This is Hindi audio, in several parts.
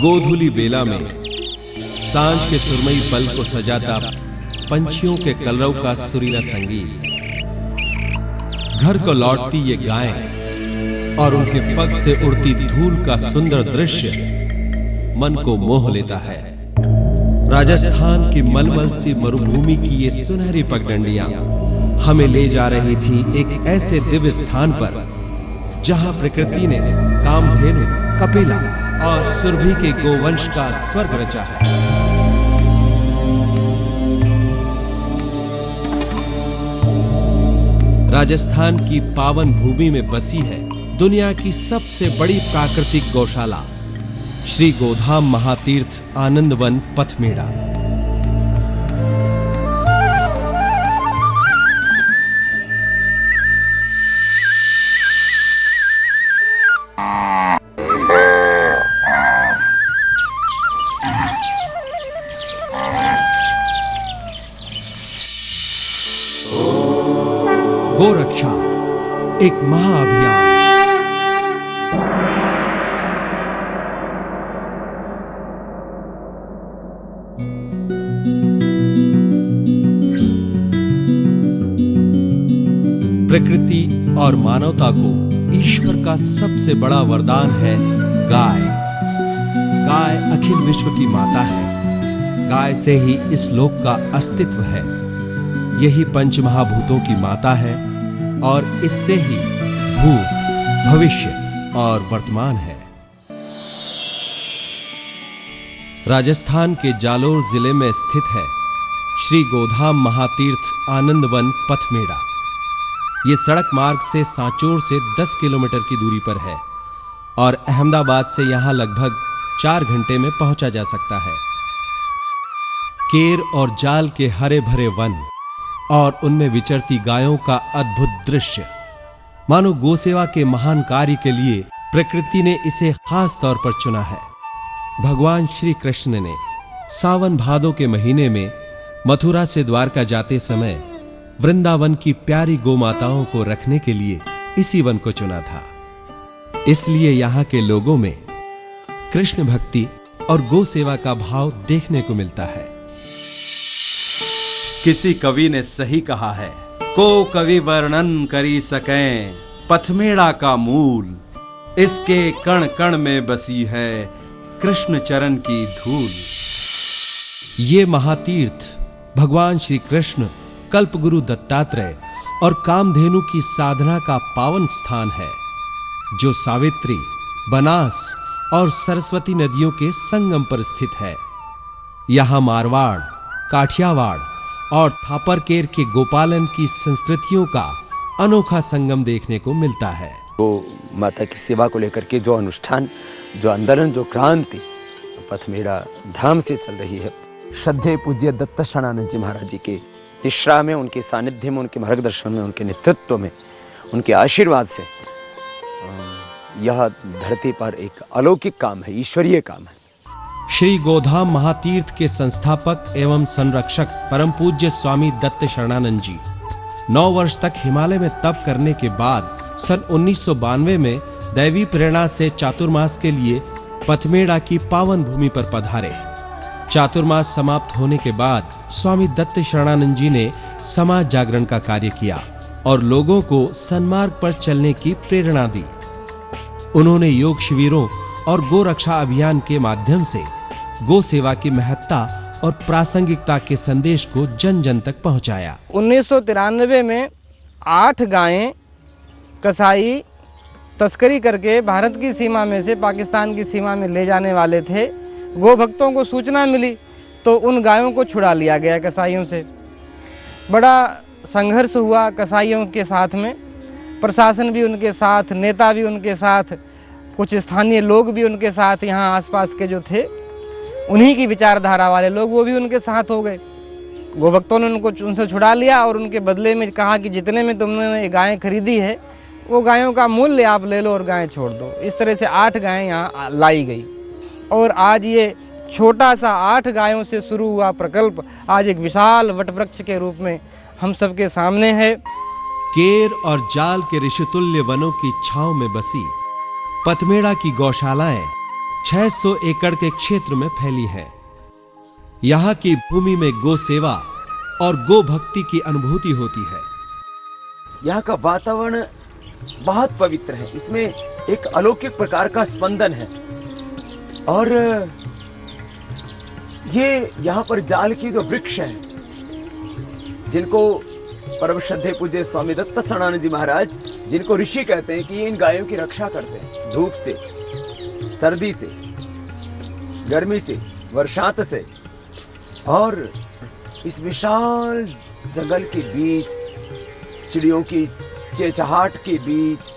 गोधूली बेला में सांझ के सुरमई पल को सजाता पंछियों के कलरव का सुरीला संगीत, घर को लौटती ये गायें और उनके पग से उड़ती धूल का सुंदर दृश्य मन को मोह लेता है। राजस्थान की मलमल सी मरुभूमि की ये सुनहरी पगडंडियां हमें ले जा रही थी एक ऐसे दिव्य स्थान पर जहां प्रकृति ने कामधेनु, कपिला और सुरभि के गोवंश का स्वर्ग रचा है। राजस्थान की पावन भूमि में बसी है दुनिया की सबसे बड़ी प्राकृतिक गौशाला श्री गोधाम महातीर्थ आनंदवन पथमेड़ा। गोरक्षा एक महाअभियान। प्रकृति और मानवता को ईश्वर का सबसे बड़ा वरदान है गाय। गाय अखिल विश्व की माता है। गाय से ही इस लोक का अस्तित्व है। यही पंचमहाभूतों की माता है और इससे ही भूत, भविष्य और वर्तमान है। राजस्थान के जालोर जिले में स्थित है श्री गोधाम महातीर्थ आनंदवन पथमेड़ा। ये सड़क मार्ग से सांचौर से 10 किलोमीटर की दूरी पर है और अहमदाबाद से यहां लगभग 4 घंटे में पहुंचा जा सकता है। केर और जाल के हरे भरे वन और उनमें विचरती गायों का अद्भुत दृश्य, मानो गोसेवा के महान कार्य के लिए प्रकृति ने इसे खास तौर पर चुना है। भगवान श्री कृष्ण ने सावन भादों के महीने में मथुरा से द्वारका जाते समय वृंदावन की प्यारी गोमाताओं को रखने के लिए इसी वन को चुना था। इसलिए यहाँ के लोगों में कृष्ण भक्ति और गो सेवा का भाव देखने को मिलता है। किसी कवि ने सही कहा है, को कवि वर्णन करी सकें पथमेड़ा का मूल, इसके कण कण में बसी है कृष्ण चरण की धूल। ये महातीर्थ भगवान श्री कृष्ण, कल्पगुरु दत्तात्रेय और कामधेनु की साधना का पावन स्थान है, जो सावित्री, बनास और सरस्वती नदियों के संगम पर स्थित है। यहाँ मारवाड़, काठियावाड़ और थापरकेर के गोपालन की संस्कृतियों का अनोखा संगम देखने को मिलता है। वो माता की सेवा को लेकर के जो अनुष्ठान, जो आंदोलन, जो क्रांति पथमेड़ा धाम से चल रही है, श्रद्धेय पूज्य दत्त शरणानंद जी महाराज जी के निश्रा में, उनके सानिध्य में, उनके मार्गदर्शन में, उनके नेतृत्व में, उनके आशीर्वाद से यह धरती पर एक अलौकिक काम है, ईश्वरीय काम है। श्री गोधाम महातीर्थ के संस्थापक एवं संरक्षक परम पूज्य स्वामी दत्त शरणानंद जी 9 वर्ष तक हिमालय में तप करने के बाद सन 1992 में दैवी प्रेरणा से चातुर्मास के लिए पथमेड़ा की पावन भूमि पर पधारे। चातुर्मास समाप्त होने के बाद स्वामी दत्त शरणानंद जी ने समाज जागरण का कार्य किया और लोगों को सन्मार्ग पर चलने की प्रेरणा दी। उन्होंने योग शिविरों और गोरक्षा अभियान के माध्यम से गो सेवा की महत्ता और प्रासंगिकता के संदेश को जन जन तक पहुंचाया। 1993 में 8 गायें कसाई तस्करी करके भारत की सीमा में से पाकिस्तान की सीमा में ले जाने वाले थे। गो भक्तों को सूचना मिली तो उन गायों को छुड़ा लिया गया कसाईयों से। बड़ा संघर्ष हुआ कसाईयों के साथ में, प्रशासन भी उनके साथ, नेता भी उनके साथ, कुछ स्थानीय लोग भी उनके साथ, यहाँ आसपास के जो थे उन्हीं की विचारधारा वाले लोग, वो भी उनके साथ हो गए। गोभक्तों ने उनसे छुड़ा लिया और उनके बदले में कहा कि जितने में तुमने गायें खरीदी है वो गायों का मूल्य आप ले लो और गायें छोड़ दो। इस तरह से 8 गायें यहाँ लाई गई और आज ये छोटा सा 8 गायों से शुरू हुआ प्रकल्प आज एक विशाल वटवृक्ष के रूप में हम सबके सामने है। केर और जाल के ऋषितुल्य वनों की छांव में बसी पथमेड़ा की गौशालाएं 600 एकड़ के क्षेत्र में फैली है। यहाँ की भूमि में गो सेवा और गो भक्ति की अनुभूति होती है। यहाँ का वातावरण बहुत पवित्र है, इसमें एक अलौकिक प्रकार का स्पंदन है। और ये यहाँ पर जाल की जो वृक्ष हैं, जिनको परम श्रद्धेय पूज्य स्वामी दत्त शरणानंद जी महाराज, जिनको ऋषि कहते हैं, कि ये इन गायों की रक्षा करते हैं धूप से, सर्दी से, गर्मी से, बरसात से। और इस विशाल जंगल के बीच, चिड़ियों की चहचहाट के बीच,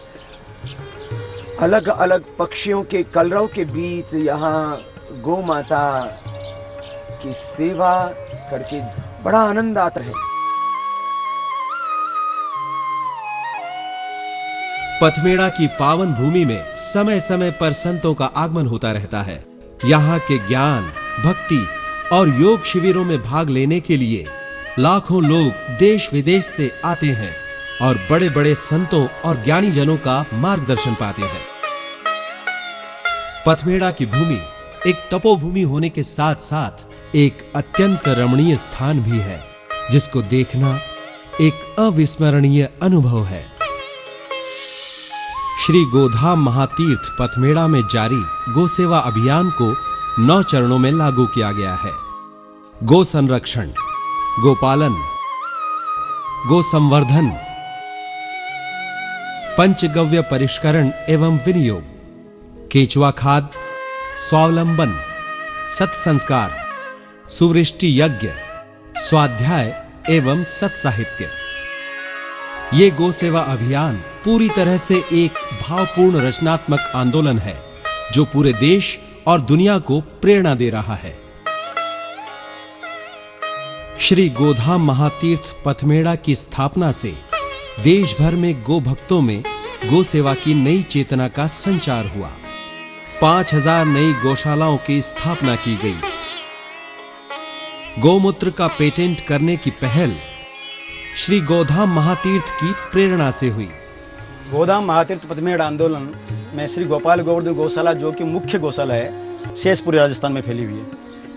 अलग अलग पक्षियों के कलरव के बीच यहाँ गौ माता की सेवा करके बड़ा आनंद आता है। पथमेड़ा की पावन भूमि में समय समय पर संतों का आगमन होता रहता है। यहाँ के ज्ञान, भक्ति और योग शिविरों में भाग लेने के लिए लाखों लोग देश विदेश से आते हैं और बड़े बड़े संतों और ज्ञानी जनों का मार्गदर्शन पाते हैं। पथमेड़ा की भूमि एक तपोभूमि होने के साथ साथ एक अत्यंत रमणीय स्थान भी है, जिसको देखना एक अविस्मरणीय अनुभव है। श्री गोधाम महातीर्थ पथमेड़ा में जारी गो सेवा अभियान को 9 चरणों में लागू किया गया है। गो संरक्षण, गोपालन, गो संवर्धन, पंचगव्य परिष्करण एवं विनियोग, केचुआ खाद, स्वावलंबन, सत्संस्कार, सुवृष्टि यज्ञ, स्वाध्याय एवं सत्साहित्य। ये गो सेवा अभियान पूरी तरह से एक भावपूर्ण रचनात्मक आंदोलन है, जो पूरे देश और दुनिया को प्रेरणा दे रहा है। श्री गोधाम महातीर्थ पथमेड़ा की स्थापना से देश भर में गो भक्तों में गो सेवा की नई चेतना का संचार हुआ। 5000 नई गौशालाओं की स्थापना की गई। गौमूत्र का पेटेंट करने की पहल श्री गोधाम महातीर्थ की प्रेरणा से हुई। गोधाम महातीर्थ पथमेड़ा आंदोलन में श्री गोपाल गोवर्धन गौशाला, जो कि मुख्य गौशाला है, शेषपुरी राजस्थान में फैली हुई है।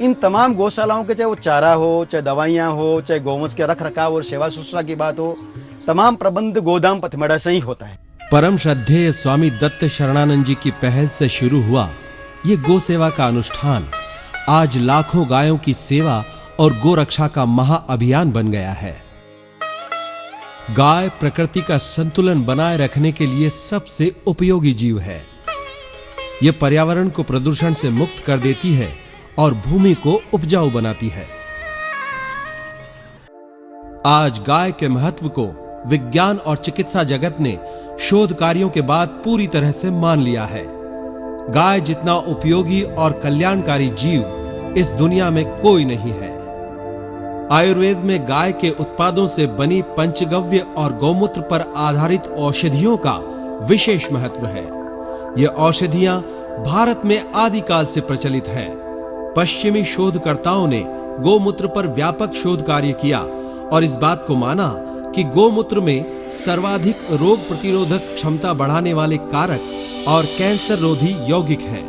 इन तमाम गौशालाओं के, चाहे वो चारा हो, चाहे दवाइयाँ हो, चाहे गौवंश के रख रखाव और सेवा शुश्रूषा की बात हो, तमाम प्रबंध गोधाम पथमेड़ा से ही होता है। परम श्रद्धेय स्वामी दत्त शरणानंद जी की पहल से शुरू हुआ ये गो सेवा का अनुष्ठान आज लाखों गायों की सेवा और गो रक्षा का महा अभियान बन गया है। गाय प्रकृति का संतुलन बनाए रखने के लिए सबसे उपयोगी जीव है। यह पर्यावरण को प्रदूषण से मुक्त कर देती है और भूमि को उपजाऊ बनाती है। आज गाय के महत्व को विज्ञान और चिकित्सा जगत ने शोध कार्यों के बाद पूरी तरह से मान लिया है। गाय जितना उपयोगी और कल्याणकारी जीव इस दुनिया में कोई नहीं है। आयुर्वेद में गाय के उत्पादों से बनी पंचगव्य और गौमूत्र पर आधारित औषधियों का विशेष महत्व है। ये औषधियां भारत में आदिकाल से प्रचलित हैं। पश्चिमी शोधकर्ताओं ने गौमूत्र पर व्यापक शोध कार्य किया और इस बात को माना कि गौमूत्र में सर्वाधिक रोग प्रतिरोधक क्षमता बढ़ाने वाले कारक और कैंसर रोधी यौगिक हैं।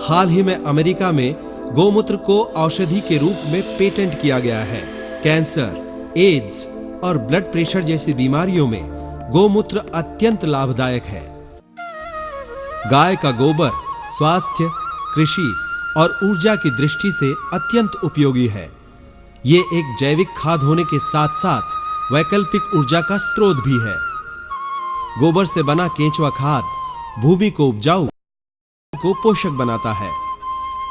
हाल ही में अमेरिका में गौमूत्र को औषधि के रूप में पेटेंट किया गया है। कैंसर, एड्स और ब्लड प्रेशर जैसी बीमारियों में गौमूत्र अत्यंत लाभदायक है। गाय का गोबर स्वास्थ्य, कृषि और ऊर्जा की दृष्टि से अत्यंत उपयोगी है। ये एक जैविक खाद होने के साथ साथ वैकल्पिक ऊर्जा का स्रोत भी है। गोबर से बना केंचुआ खाद भूमि को उपजाऊ, को पोषक बनाता है।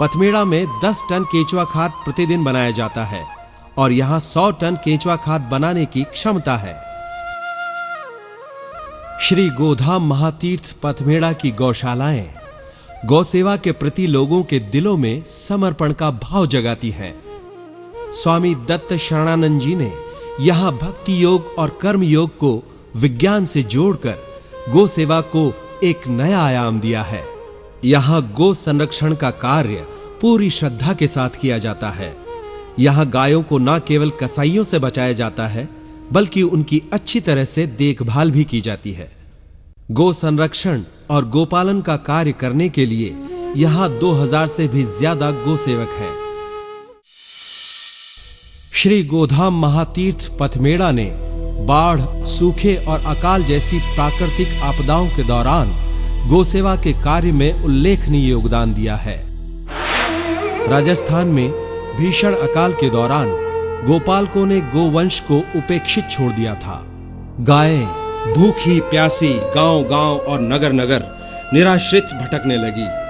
पथमेड़ा में 10 टन केंचुआ खाद प्रतिदिन बनाया जाता है और यहाँ 100 टन केंचुआ खाद बनाने की क्षमता है। श्री गोधाम महातीर्थ पथमेड़ा की गौशालाएं गौ सेवा के प्रति लोगों के दिलों में समर्पण का भाव जगाती हैं। स्वामी दत्त शरणानंद जी ने यहाँ भक्ति योग और कर्म योग को विज्ञान से जोड़कर गो सेवा को एक नया आयाम दिया है। यहाँ गो संरक्षण का कार्य पूरी श्रद्धा के साथ किया जाता है। यहाँ गायों को न केवल कसाईयों से बचाया जाता है, बल्कि उनकी अच्छी तरह से देखभाल भी की जाती है। गो संरक्षण और गोपालन का कार्य करने के लिए यहाँ 2000 से भी ज्यादा गोसेवक हैं। श्री गोधाम महातीर्थ पथमेड़ा ने बाढ़, सूखे और अकाल जैसी प्राकृतिक आपदाओं के दौरान गोसेवा के कार्य में उल्लेखनीय योगदान दिया है। राजस्थान में भीषण अकाल के दौरान गोपालकों ने गोवंश को उपेक्षित छोड़ दिया था। गायें भूखी प्यासी गांव-गांव और नगर-नगर निराश्रित भटकने लगी।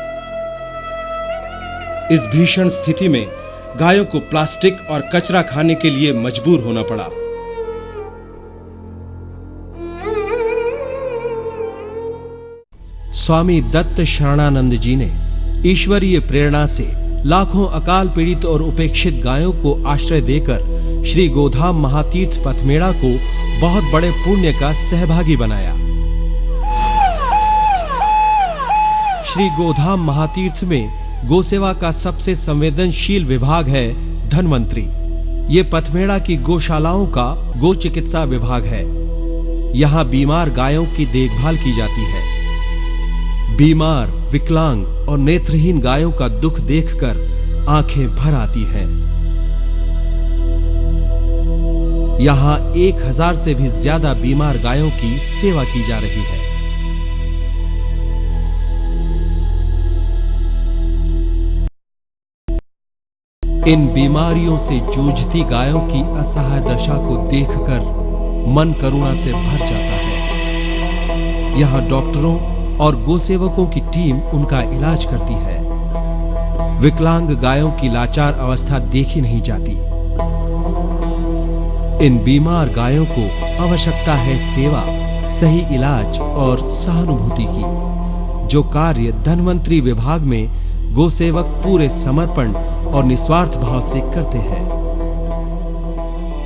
इस भीषण स्थिति में गायों को प्लास्टिक और कचरा खाने के लिए मजबूर होना पड़ा। स्वामी दत्त शरणानंद जी ने ईश्वरीय प्रेरणा से लाखों अकाल पीड़ित और उपेक्षित गायों को आश्रय देकर श्री गोधाम महातीर्थ पथमेड़ा को बहुत बड़े पुण्य का सहभागी बनाया। श्री गोधाम महातीर्थ में गोसेवा का सबसे संवेदनशील विभाग है धन्वंतरी। ये पथमेड़ा की गौशालाओं का गो चिकित्सा विभाग है। यहाँ बीमार गायों की देखभाल की जाती है। बीमार, विकलांग और नेत्रहीन गायों का दुख देखकर आंखें भर आती हैं। यहाँ 1000 से भी ज्यादा बीमार गायों की सेवा की जा रही है। इन बीमारियों से जूझती गायों की असहाय दशा को देखकर मन करुणा से भर जाता है। यहाँ डॉक्टरों और गोसेवकों की टीम उनका इलाज करती है। विकलांग गायों की लाचार अवस्था देखी नहीं जाती। इन बीमार गायों को आवश्यकता है सेवा, सही इलाज और सहानुभूति की, जो कार्य धन्वंतरी विभाग में गोसेवक पूरे समर्पण और निस्वार्थ भाव से करते हैं।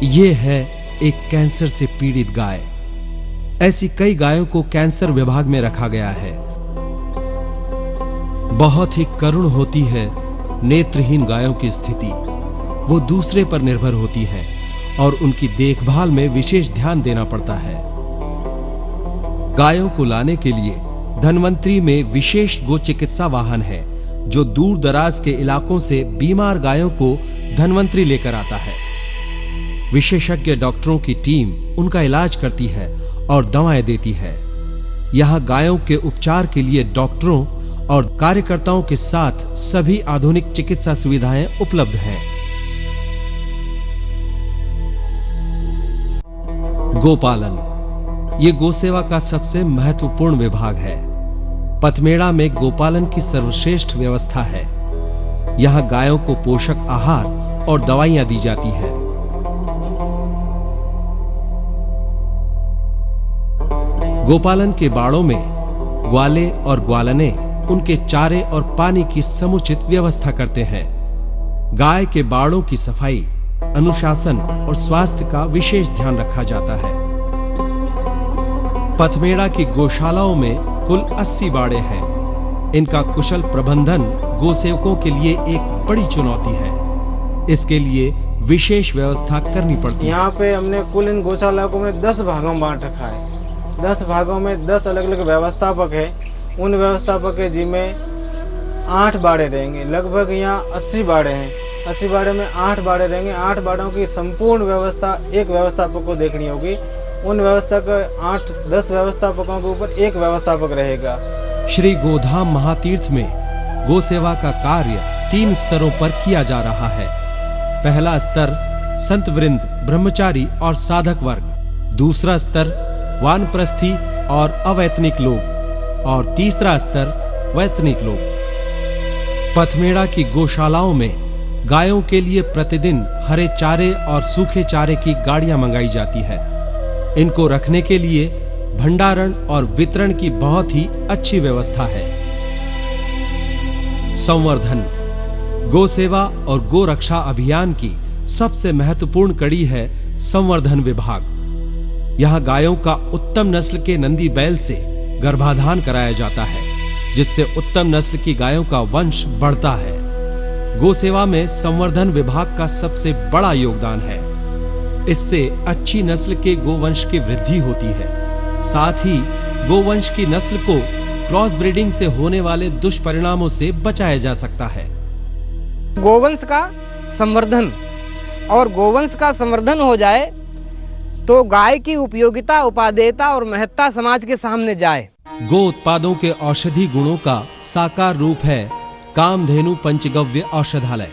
ये है एक कैंसर से पीड़ित गाय। ऐसी कई गायों को कैंसर विभाग में रखा गया है। बहुत ही करुण होती है नेत्रहीन गायों की स्थिति। वो दूसरे पर निर्भर होती हैं और उनकी देखभाल में विशेष ध्यान देना पड़ता है। गायों को लाने के लिए धन्वंतरी में विशेष गो चिकित्सा वाहन है, जो दूर दराज के इलाकों से बीमार गायों को धन्वंतरी लेकर आता है। विशेषज्ञ डॉक्टरों की टीम उनका इलाज करती है और दवाएं देती है। यहाँ गायों के उपचार के लिए डॉक्टरों और कार्यकर्ताओं के साथ सभी आधुनिक चिकित्सा सुविधाएं उपलब्ध हैं। गोपालन ये गोसेवा का सबसे महत्वपूर्ण विभाग है। पथमेड़ा में गोपालन की सर्वश्रेष्ठ व्यवस्था है। यहाँ गायों को पोषक आहार और दवाइयां दी जाती है। गोपालन के बाड़ों में ग्वाले और ग्वालने उनके चारे और पानी की समुचित व्यवस्था करते हैं। गाय के बाड़ों की सफाई, अनुशासन और स्वास्थ्य का विशेष ध्यान रखा जाता है। पथमेड़ा की गौशालाओं में कुल 80 बाड़े हैं। इनका कुशल प्रबंधन गोसेवकों के लिए एक बड़ी चुनौती है। इसके लिए विशेष व्यवस्था करनी पड़ती है। यहाँ पे हमने कुल इन गौशाला को 10 भागों में बांट रखा है। 10 भागों में 10 अलग अलग व्यवस्थापक है। उन व्यवस्थापक के जिम्मे 8 बाड़े रहेंगे। लगभग यहाँ 80 बाड़े हैं। 80 बाड़े में 8 बाड़े रहेंगे। 8 बाड़ों की संपूर्ण व्यवस्था एक व्यवस्थापक को देखनी होगी। उन व्यवस्था के 8-10 व्यवस्थापकों के ऊपर एक व्यवस्थापक रहेगा। श्री गोधाम महातीर्थ में गोसेवा का कार्य 3 स्तरों पर किया जा रहा है। पहला स्तर संत वृंद, ब्रह्मचारी और साधक वर्ग। दूसरा स्तर वानप्रस्थी और अवैतनिक लोग और तीसरा स्तर वैतनिक लोग। पथमेड़ा की गौशालाओं में गायों के लिए प्रतिदिन हरे चारे और सूखे चारे की गाड़ियां मंगाई जाती है। इनको रखने के लिए भंडारण और वितरण की बहुत ही अच्छी व्यवस्था है। संवर्धन गोसेवा और गोरक्षा अभियान की सबसे महत्वपूर्ण कड़ी है संवर्धन विभाग। यहाँ गायों का उत्तम नस्ल के नंदी बैल से गर्भाधान कराया जाता है, जिससे उत्तम नस्ल की गायों का वंश बढ़ता है। गोसेवा में संवर्धन विभाग का सबसे बड़ा योगदान है। इससे अच्छी नस्ल के गोवंश की वृद्धि होती है। साथ ही गोवंश की नस्ल को क्रॉस ब्रीडिंग से होने वाले दुष्परिणामों से बचाया जा सकता है। गोवंश का संवर्धन, और गोवंश का संवर्धन हो जाए तो गाय की उपयोगिता, उपादेयता और महत्ता समाज के सामने जाए। गो उत्पादों के औषधि गुणों का साकार रूप है कामधेनु पंचगव्य औषधालय,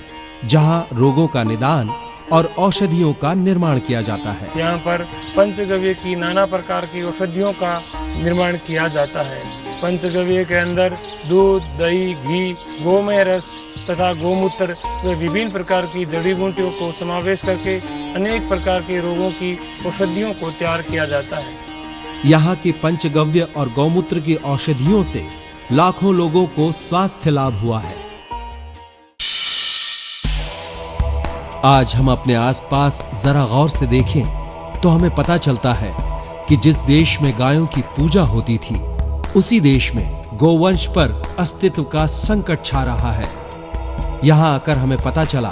जहां रोगों का निदान और औषधियों का निर्माण किया जाता है। यहाँ पर पंचगव्य की नाना प्रकार की औषधियों का निर्माण किया जाता है। पंचगव्य के अंदर दूध, दही, घी, गोमय रस तथा गोमूत्र व विभिन्न प्रकार की जड़ी बूटियों को समावेश करके अनेक प्रकार के रोगों की औषधियों को तैयार किया जाता है। यहाँ की पंचगव्य और गौमूत्र की औषधियों से लाखों लोगों को स्वास्थ्य लाभ हुआ है। आज हम अपने आसपास जरा गौर से देखें तो हमें पता चलता है कि जिस देश में गायों की पूजा होती थी, उसी देश में गोवंश पर अस्तित्व का संकट छा रहा है। यहाँ आकर हमें पता चला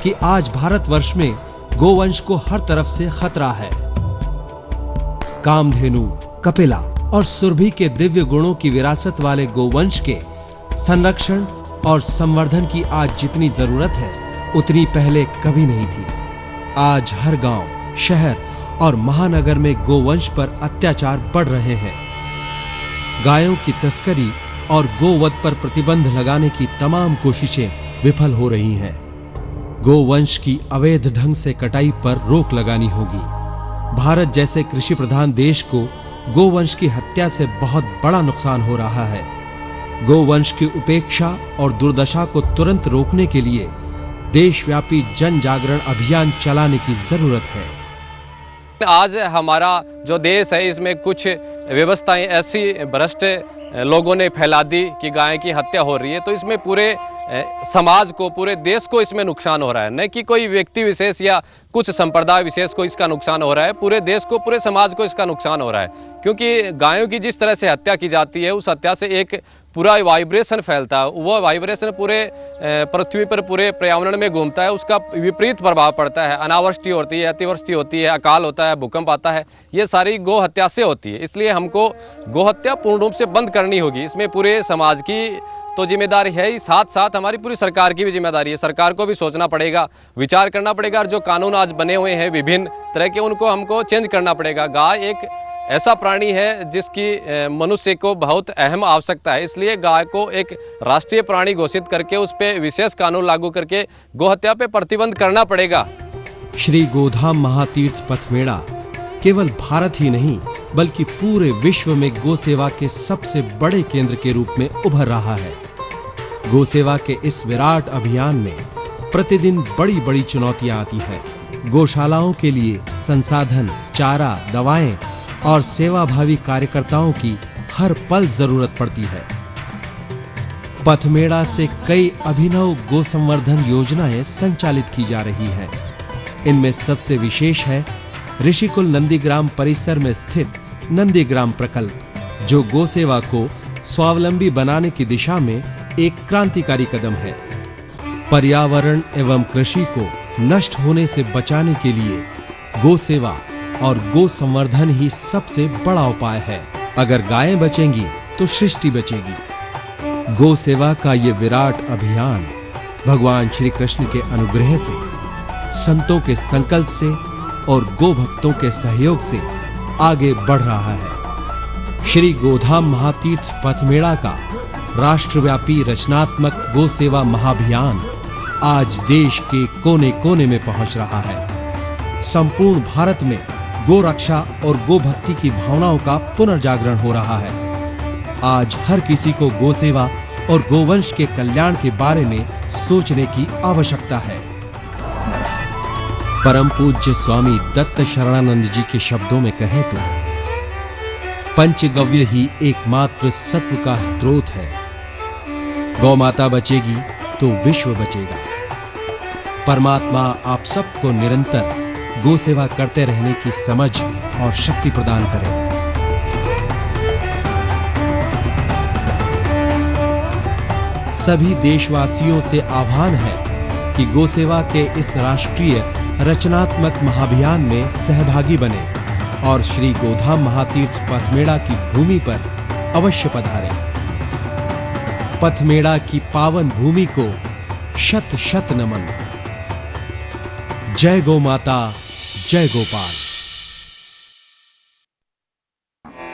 कि आज भारतवर्ष में गोवंश को हर तरफ से खतरा है। कामधेनु, कपिला और सुरभि के दिव्य गुणों की विरासत वाले गोवंश के संरक्षण और संवर्धन की आज जितनी जरूरत है, उतनी पहले कभी नहीं थी। आज हर गांव, शहर और महानगर में गोवंश पर अत्याचार बढ़ रहे हैं। गायों की तस्करी और गोवध पर प्रतिबंध लगाने की तमाम कोशिशें विफल हो रही हैं। गोवंश की अवैध ढंग से कटाई पर रोक लगानी होगी। भारत जैसे कृषि प्रधान देश को गोवंश की हत्या से बहुत बड़ा नुकसान हो रहा है। गोवंश की उपेक्षा और दुर्दशा को तुरंत रोकने के लिए देशव्यापी जन जागरण अभियान चलाने की जरूरत है। आज हमारा जो देश है, इसमें कुछ व्यवस्थाएं ऐसी भ्रष्ट लोगों ने फैला दी कि गाय की हत्या हो रही है, तो इसमें पूरे समाज को, पूरे देश को इसमें नुकसान हो रहा है। न कि कोई व्यक्ति विशेष या कुछ संप्रदाय विशेष को इसका नुकसान हो रहा है, पूरे देश को, पूरे समाज को इसका नुकसान हो रहा है। क्योंकि गायों की जिस तरह से हत्या की जाती है, उस हत्या से एक पूरा वाइब्रेशन फैलता है। वह वाइब्रेशन पूरे पृथ्वी पर, पूरे पर्यावरण में घूमता है, उसका विपरीत प्रभाव पड़ता है। अनावृष्टि होती है, अतिवृष्टि होती है, अकाल होता है, भूकंप आता है। ये सारी गौ हत्या से होती है। इसलिए हमको गौ हत्या पूर्ण रूप से बंद करनी होगी। इसमें पूरे समाज की तो जिम्मेदारी है ही, साथ साथ हमारी पूरी सरकार की भी जिम्मेदारी है। सरकार को भी सोचना पड़ेगा, विचार करना पड़ेगा, और जो कानून आज बने हुए हैं विभिन्न तरह के, उनको हमको चेंज करना पड़ेगा। गाय एक ऐसा प्राणी है जिसकी मनुष्य को बहुत अहम आवश्यकता है। इसलिए गाय को एक राष्ट्रीय प्राणी घोषित करके उस पर विशेष कानून लागू करके गोहत्या पे प्रतिबंध करना पड़ेगा। श्री गोधाम महातीर्थ पथ मेला केवल भारत ही नहीं बल्कि पूरे विश्व में गो सेवा के सबसे बड़े केंद्र के रूप में उभर रहा है। गो सेवा के इस विराट अभियान में प्रतिदिन बड़ी बड़ी चुनौतियां आती हैं। गौशालाओं के लिए संसाधन, चारा, दवाएं और सेवाभावी कार्यकर्ताओं की हर पल जरूरत पड़ती है। पथमेड़ा से कई अभिनव गो संवर्धन योजनाएं संचालित की जा रही हैं। इनमें सबसे विशेष है ऋषिकुल नंदीग्राम परिसर में स्थित नंदीग्राम प्रकल्प, जो गो सेवा को स्वावलंबी बनाने की दिशा में एक क्रांतिकारी कदम है। पर्यावरण एवं कृषि को नष्ट होने से बचाने के लिए गो सेवा और गो संवर्धन ही सबसे बड़ा उपाय है। अगर गायें बचेंगी तो सृष्टि बचेगी। गो सेवा का ये विराट अभियान भगवान श्री कृष्ण के अनुग्रह से, संतों के संकल्प से और गो भक्तों के सहयोग से आगे बढ़ रहा है। श्री गोधाम महातीर्थ पथमेड़ा का राष्ट्रव्यापी रचनात्मक गो सेवा महाभियान आज देश के कोने कोने में पहुंच रहा है। संपूर्ण भारत में गो रक्षा और गो भक्ति की भावनाओं का पुनर्जागरण हो रहा है। आज हर किसी को गो सेवा और गोवंश के कल्याण के बारे में सोचने की आवश्यकता है। परम पूज्य स्वामी दत्त शरणानंद जी के शब्दों में कहें तो पंचगव्य ही एकमात्र सत्व का स्रोत है। गौ माता बचेगी तो विश्व बचेगा। परमात्मा आप सबको निरंतर गो सेवा करते रहने की समझ और शक्ति प्रदान करें। सभी देशवासियों से आह्वान है कि गो सेवा के इस राष्ट्रीय रचनात्मक महाभियान में सहभागी बने और श्री गोधाम महातीर्थ पथमेड़ा की भूमि पर अवश्य पधारें। पथमेड़ा की पावन भूमि को शत शत नमन। जय गौ माता, जय गोपाल।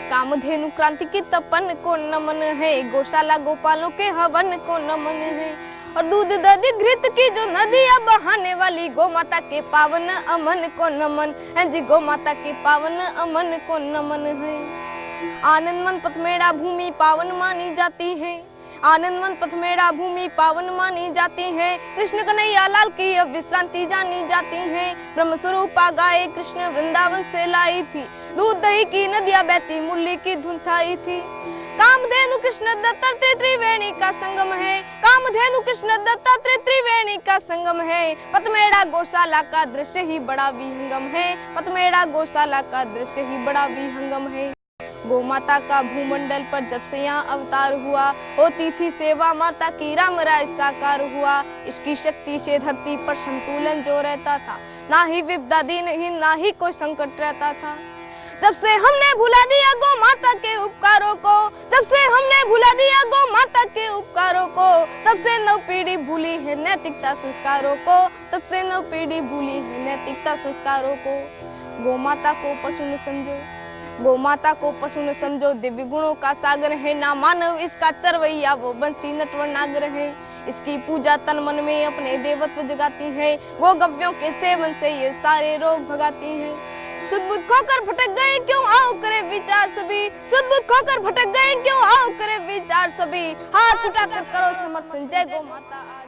कामधेनु क्रांति की तपन को नमन है, गौशाला गोपालों के हवन को नमन है। और दूध दधि घृत की जो नदियां बहाने वाली गौ माता के पावन अमन को नमन है जी, गौ माता के पावन अमन को नमन है। आनंदवन पथमेड़ा भूमि पावन मानी जाती है, आनंदवन पथमेड़ा भूमि पावन मानी जाती है। कृष्ण कन्हैया लाल की अब विश्रांति जानी जाती है। ब्रह्म स्वरूपा गाय कृष्ण वृंदावन से लाई थी, दूध दही की नदियां बहती मुरली की धुन छाई थी। कामधेनु कृष्ण दत्तात्रेय त्रिवेणी का संगम है, कामधेनु कृष्ण दत्तात्रेय त्रिवेणी का संगम है। पथमेड़ा गौशाला का दृश्य ही बड़ा विहंगम है, पथमेड़ा गौशाला का दृश्य ही बड़ा विहंगम है। गौ माता का भूमंडल पर जब से यहाँ अवतार हुआ, होती थी सेवा माता की, राम राज साकार हुआ। इसकी शक्ति से धरती पर संतुलन जो रहता था, ना ही विपदा दीनहीन ना ही कोई संकट रहता था। जब से हमने भुला दिया गौ माता के उपकारों को, जब से हमने भुला दिया गौ माता के उपकारों को, तब से नव पीढ़ी भूली है नैतिकता संस्कारों को, तब से नव पीढ़ी भूली है नैतिकता संस्कारों को। गौ माता को पशु न समझो, गौ माता को पशु न समझो, दिव्य गुणों का सागर है। ना मानव इसका चरवैया वो बंसी नटवर नागर है। इसकी पूजा तन मन में अपने देवत्व जगाती है, गो गव्यों के सेवन से ये सारे रोग भगाती है। शुद्ध बुद्ध खोकर भटक गए क्यों आओ करे विचार सभी, शुद्ध बुद्ध खोकर भटक गए क्यों आओ करे विचार सभी। हाथ उठाकर करो समर्थन, जय गौ माता।